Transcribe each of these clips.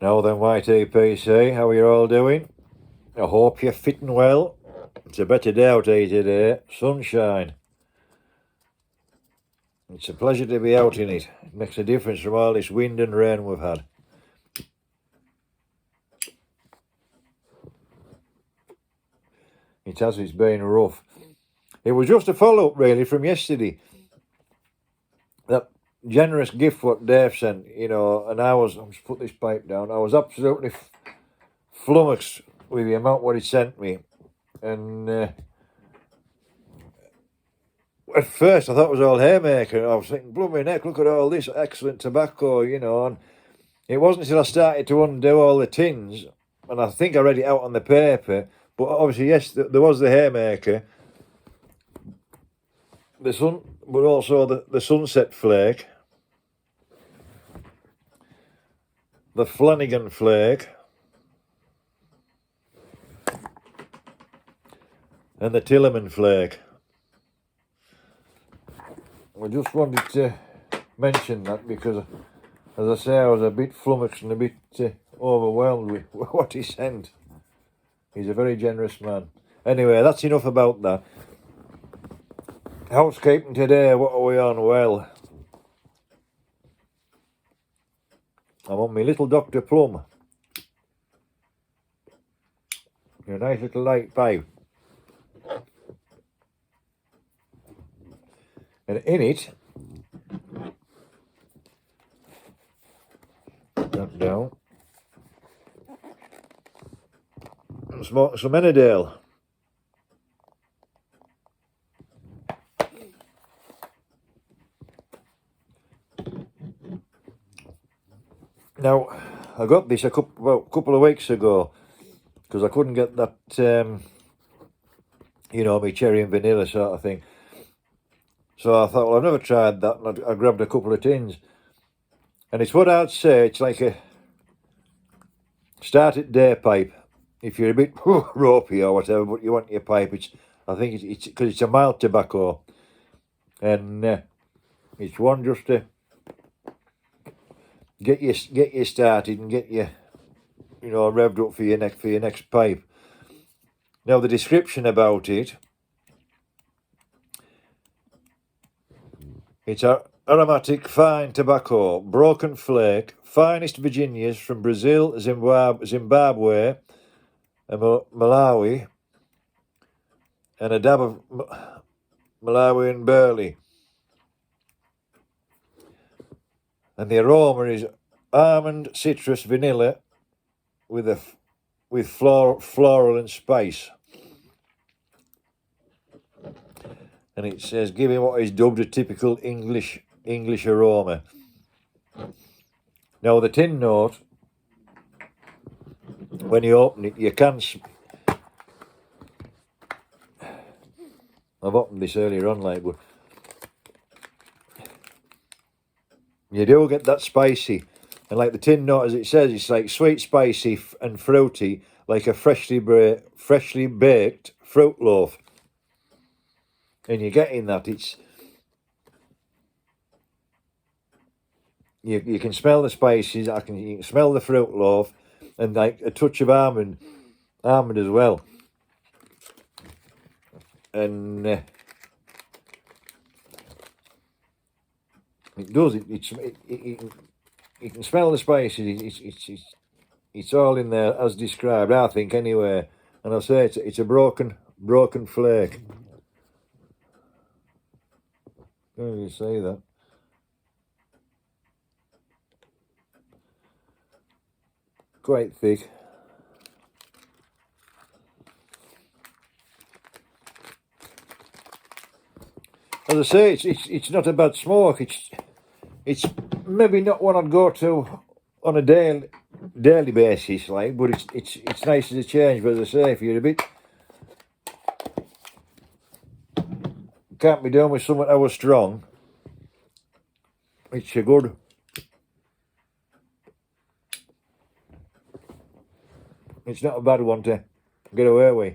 Now then, YTPC, how are you all doing? I hope you're fitting well. It's a better day out here today. Sunshine. It's a pleasure to be out in it. It makes a difference from all this wind and rain we've had. It's been rough. It was just a follow-up, really, from yesterday. That generous gift what Dave sent, and I'll just put this pipe down, I was absolutely flummoxed with the amount what he sent me. And at first I thought it was all haymaker. I was thinking, blooming heck, look at all this excellent tobacco, and it wasn't until I started to undo all the tins, and I think I read it out on the paper, but obviously, yes, there was the haymaker, but also the sunset flake, the Flanagan flake, and the Tillerman flake. I just wanted to mention that because, as I say, I was a bit flummoxed and a bit overwhelmed with what he sent. He's a very generous man. Anyway, that's enough about that. Housekeeping today, what are we on? Well, I'm on my little Dr. Plum. A nice little light pipe. And in it, that down, smoke some Ennerdale. Now, I got this a couple of weeks ago because I couldn't get that, my cherry and vanilla sort of thing. So I thought, well, I've never tried that, and I grabbed a couple of tins. And it's what I'd say, it's like a start-at day pipe. If you're a bit ropey or whatever, but you want your pipe, I think it's because it's a mild tobacco. And it's one just to get you started and get you, revved up for your next pipe. Now the description about it, it's aromatic fine tobacco, broken flake, finest Virginias from Brazil, Zimbabwe, and Malawi, and a dab of Malawian burley. And the aroma is almond, citrus, vanilla, with floral and spice. And it says, giving what is dubbed a typical English aroma. Now the tin note, when you open it, you can. I've opened this earlier on, but you do get that spicy, and like the tin note, as it says, it's like sweet, spicy, and fruity, like a freshly baked fruit loaf. And you're getting that. You can smell the spices. You can smell the fruit loaf, and like a touch of almond as well. And it does. You can smell the spices. It's all in there as described, I think, anyway. And I'll say it's a broken flake. How do you say that? Quite thick. As I say, it's not a bad smoke. It's maybe not one I'd go to on a daily basis, but it's nice as a change. But as I say, if you're a bit can't be done with something that was strong, it's a good. It's not a bad one to get away with.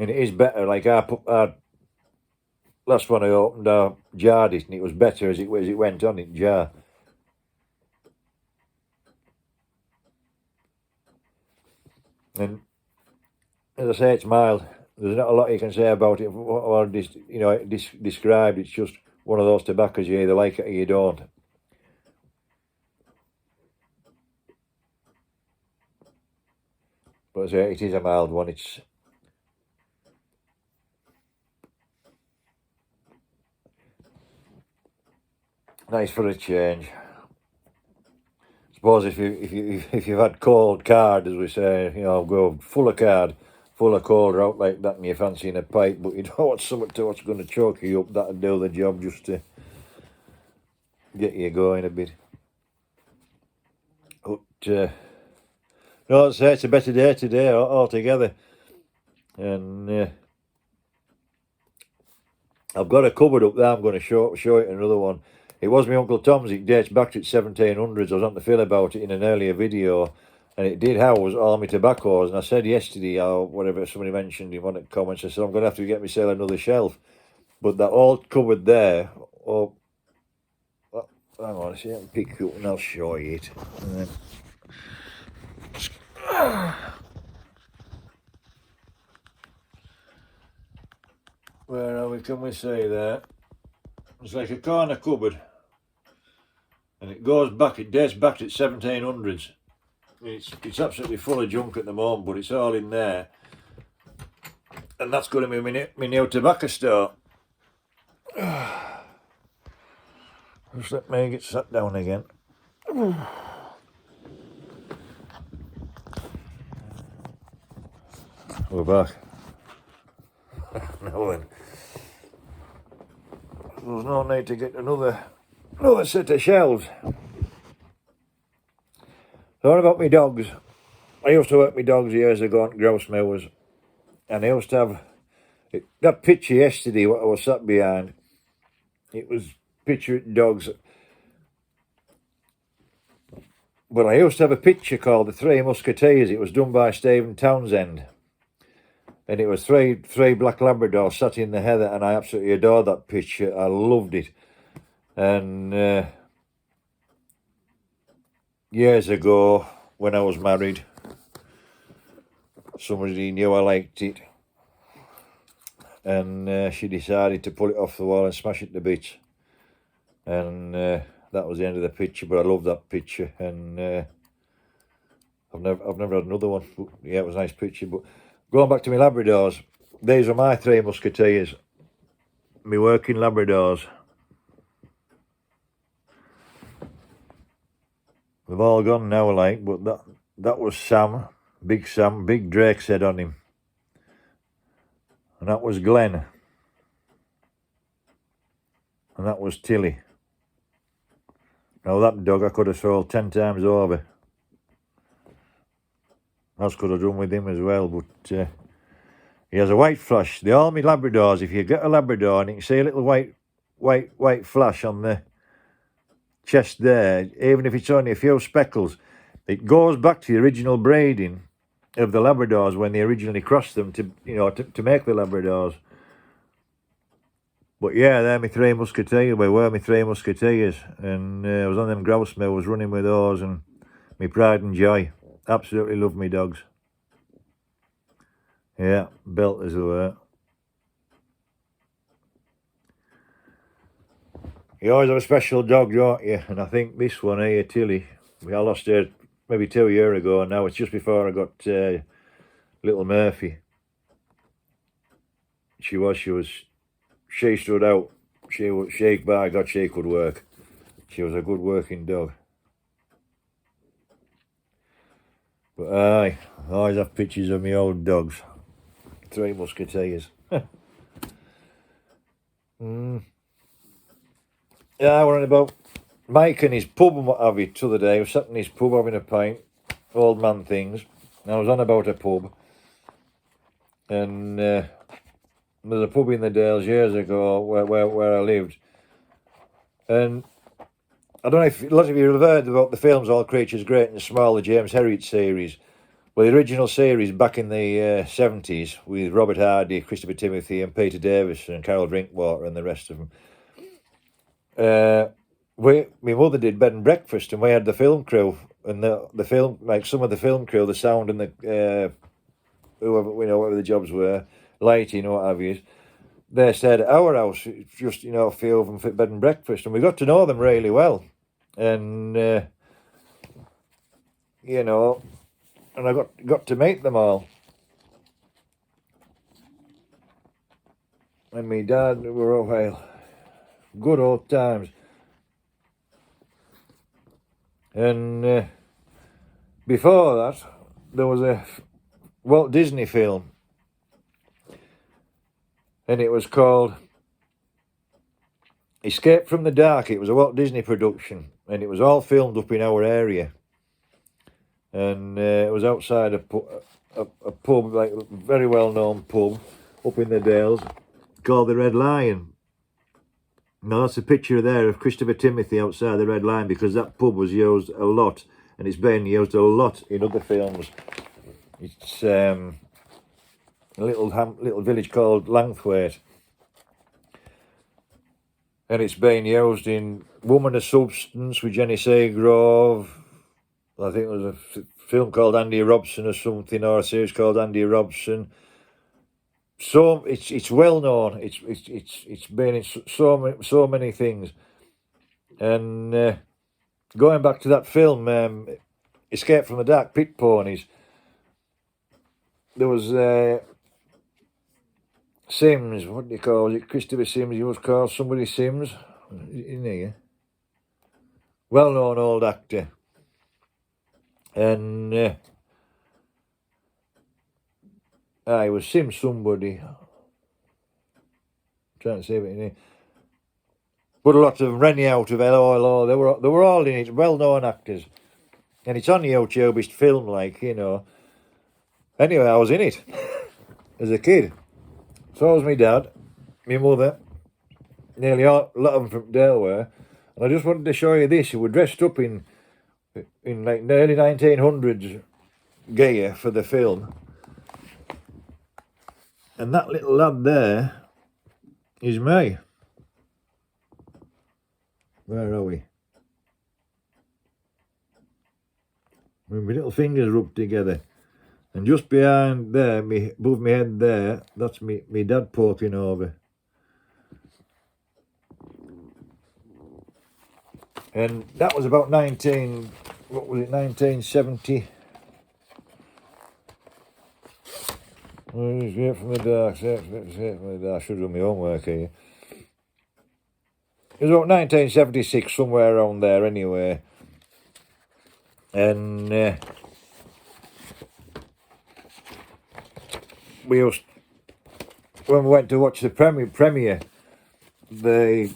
And it is better, like our last one I opened, I jarred it, and it was better as it went on in jar. And as I say, it's mild. There's not a lot you can say about it or described. It's just one of those tobaccos you either like it or you don't. But as I say, it is a mild one. It's nice for a change. I suppose if you've had cold card, as we say, go full of card, full of cold out like that, and you're fancying a pipe, but you don't want something to what's going to choke you up. That'll do the job just to get you going a bit. But no, I'd say it's a better day today altogether, and I've got a cupboard up there. I'm going to show it another one. It was my Uncle Tom's. It dates back to the 1700s. I was on the feel about it in an earlier video, and it did house all my tobaccos. And I said yesterday, or whatever, somebody mentioned in one of the comments, I said, I'm going to have to get myself another shelf. But that old cupboard there, hang on, see, I can pick it up and I'll show you it. And then, where are we? Can we say there? It's like a corner cupboard. And it dates back to the 1700s. It's absolutely full of junk at the moment, but it's all in there. And that's going to be my new tobacco store. Just let me get sat down again. We're back. Now then. There's no need to get another set of shelves. So what about my dogs? I used to work my dogs years ago on grouse mowers, and I used to have that picture yesterday what I was sat behind. It was picturing dogs. But I used to have a picture called The Three Musketeers. It was done by Stephen Townsend. And it was three black Labradors sat in the heather, and I absolutely adored that picture. I loved it. And years ago, when I was married, somebody knew I liked it, and she decided to pull it off the wall and smash it to bits. And that was the end of the picture. But I love that picture, and I've never had another one. But yeah, it was a nice picture. But going back to my Labradors, these are my Three Musketeers, my working Labradors. They've all gone now, like, but that was Sam, big Drake's head on him. And that was Glenn. And that was Tilly. Now that dog I could have sold 10 times over. That's could have done with him as well, but he has a white flash. They all my Labradors, if you get a Labrador and you can see a little white flash on the chest there, even if it's only a few speckles, it goes back to the original breeding of the Labradors when they originally crossed them to make the Labradors. But yeah, they're my Three Musketeers. They were my Three Musketeers, and I was on them grouse mills running with those, and my pride and joy. Absolutely love me dogs. Yeah, belt as they were. You always have a special dog, don't you? And I think this one here, Tilly, I lost her maybe 2 years ago, and now it's just before I got little Murphy. She stood out. By God, she could work. She was a good working dog. But I always have pictures of my old dogs. Three Musketeers. Yeah, we're on about Mike and his pub and what have you t'other day. I was sat in his pub having a pint, old man things. And I was on about a pub. And there's a pub in the Dales years ago where I lived. And I don't know if a lot of you have heard about the films All Creatures Great and Small, the James Herriot series. Well, the original series back in the 70s with Robert Hardy, Christopher Timothy and Peter Davison and Carol Drinkwater and the rest of them. My mother did bed and breakfast, and we had the film crew and the film, like some of the film crew, the sound and the whoever, whatever the jobs were, lighting or what have you, they said our house, it's just, a few of them fit bed and breakfast, and we got to know them really well, and and I got to meet them all. And my dad were, well, good old times. And before that, there was a Walt Disney film, and it was called Escape from the Dark. It was a Walt Disney production, and it was all filmed up in our area. And it was outside a pub, like a very well-known pub up in the Dales, called the Red Lion. Now that's a picture there of Christopher Timothy outside the Red Lion, because that pub was used a lot, and it's been used a lot in other films. It's a little village called Langthwaite, and it's been used in Woman of Substance with Jenny Seagrove. I think there was a film called Andy Robson or something, or a series called Andy Robson. So it's well known. It's been in so many things. And going back to that film, Escape from the Dark, Pit Ponies. There was Sims. What do you call it? Christopher Sims. He was called somebody Sims, isn't he? Well-known old actor. And he was Sims somebody. I'm trying to say it. But a lot of them, Rennie out of LOLO, they were all in it, well-known actors. And it's on YouTube, it's filmed like, Anyway, I was in it as a kid. So was my dad, my mother, nearly a lot of them from Delaware. And I just wanted to show you this. We were dressed up in like early 1900s gear for the film. And that little lad there is me. Where are we? With my little fingers rubbed together. And just behind there, above my head there, that's me dad poking over. And that was about 1970. Escape from the Dark, escape from the Dark. I should do my homework here. It was about 1976, somewhere around there anyway. And when we went to watch the premiere, the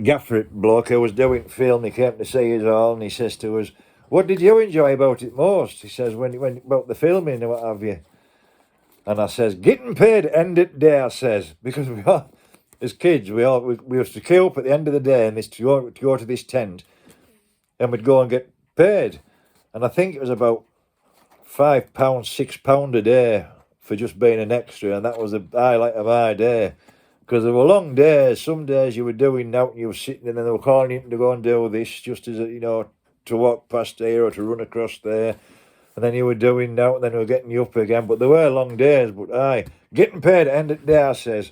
gaffer bloke who was doing film, he came to see us all, and he says to us, "What did you enjoy about it most?" He says, when about the filming and what have you. And I says, "Getting paid end of the day," I says, because we all, as kids, we used to queue up at the end of the day and to go to this tent, and we'd go and get paid. And I think it was about £5, £6 a day for just being an extra, and that was the highlight of my day. Because there were long days. Some days you were doing out and you were sitting, and then they were calling you to go and do this, just as to walk past here or to run across there. And then you were doing out, and then they were getting you up again. But there were long days. But getting paid at the end of the day, I says.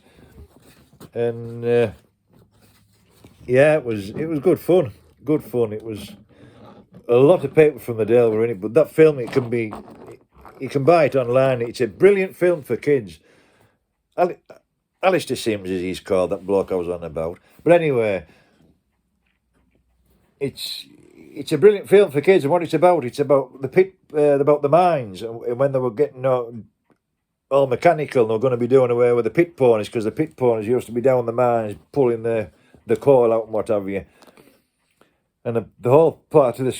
And it was good fun. Good fun. It was a lot of people from the Dale were in it. But that film, you can buy it online. It's a brilliant film for kids. Alistair Sims, as he's called, that bloke I was on about. But anyway, it's a brilliant film for kids, and what it's about the pit, about the mines, and when they were getting all mechanical, and they were going to be doing away with the pit ponies, because the pit ponies used to be down the mines, pulling the coal out and what have you. And the whole part of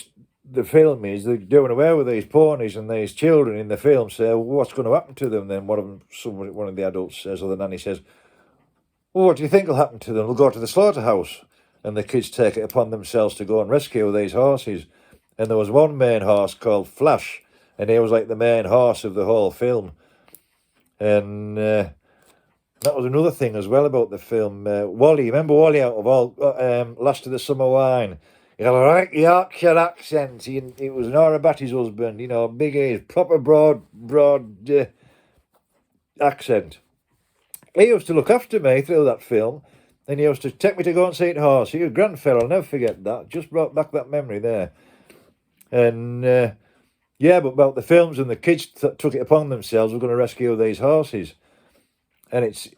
the film is they're doing away with these ponies, and these children in the film say, "Well, what's going to happen to them?" Then one of the adults says, or the nanny says, "Well, what do you think will happen to them? They'll go to the slaughterhouse." And the kids take it upon themselves to go and rescue these horses. And there was one main horse called Flash, and he was like the main horse of the whole film. And that was another thing as well about the film. Wally, remember Wally out of all Last of the Summer Wine? He had a Yorkshire accent. It was Nora Batty's husband, you know, big ears, proper broad accent. He used to look after me through that film, and he used to take me to go and see it horse. He was a grand fellow, I'll never forget that. Just brought back that memory there. And yeah, but about the films, and the kids took it upon themselves, we're going to rescue these horses. And it's,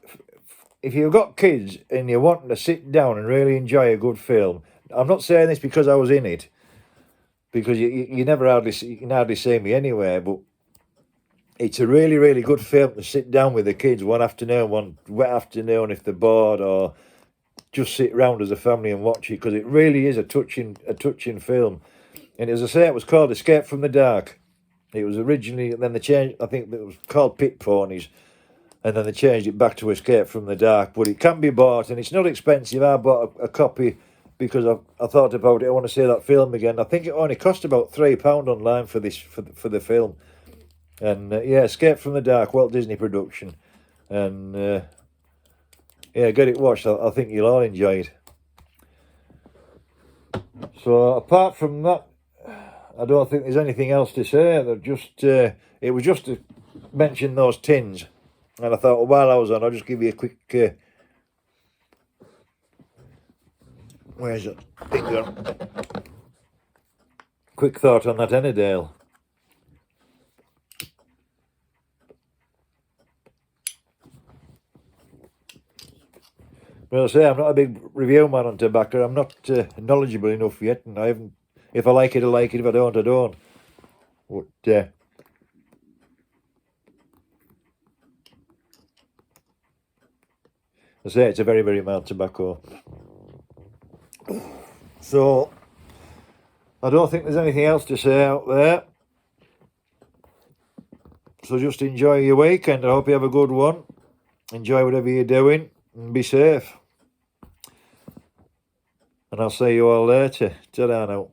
if you've got kids and you're wanting to sit down and really enjoy a good film, I'm not saying this because I was in it, because you can hardly see me anywhere, but it's a really, really good film to sit down with the kids one afternoon, one wet afternoon if they're bored, or just sit round as a family and watch it, because it really is a touching film. And as I say, it was called Escape from the Dark. It was originally, and then they changed, I think it was called Pit Ponies, and then they changed it back to Escape from the Dark. But it can be bought, and it's not expensive. I bought a copy because I thought about it. I want to see that film again. I think it only cost about £3 online for the film. And yeah, Escape from the Dark, Walt Disney production. And yeah, get it watched. I think you'll all enjoy it. So apart from that, I don't think there's anything else to say. It was just to mention those tins. And I thought, well, while I was on, I'll just give you a quick... where's it? Quick thought on that Ennerdale. Well, I say, I'm not a big review man on tobacco. I'm not knowledgeable enough yet, and I haven't. If I like it, I like it. If I don't, I don't. But I say, it's a very, very mild tobacco. So I don't think there's anything else to say out there. So just enjoy your weekend. I hope you have a good one. Enjoy whatever you're doing and be safe. And I'll see you all later. Ta-da now.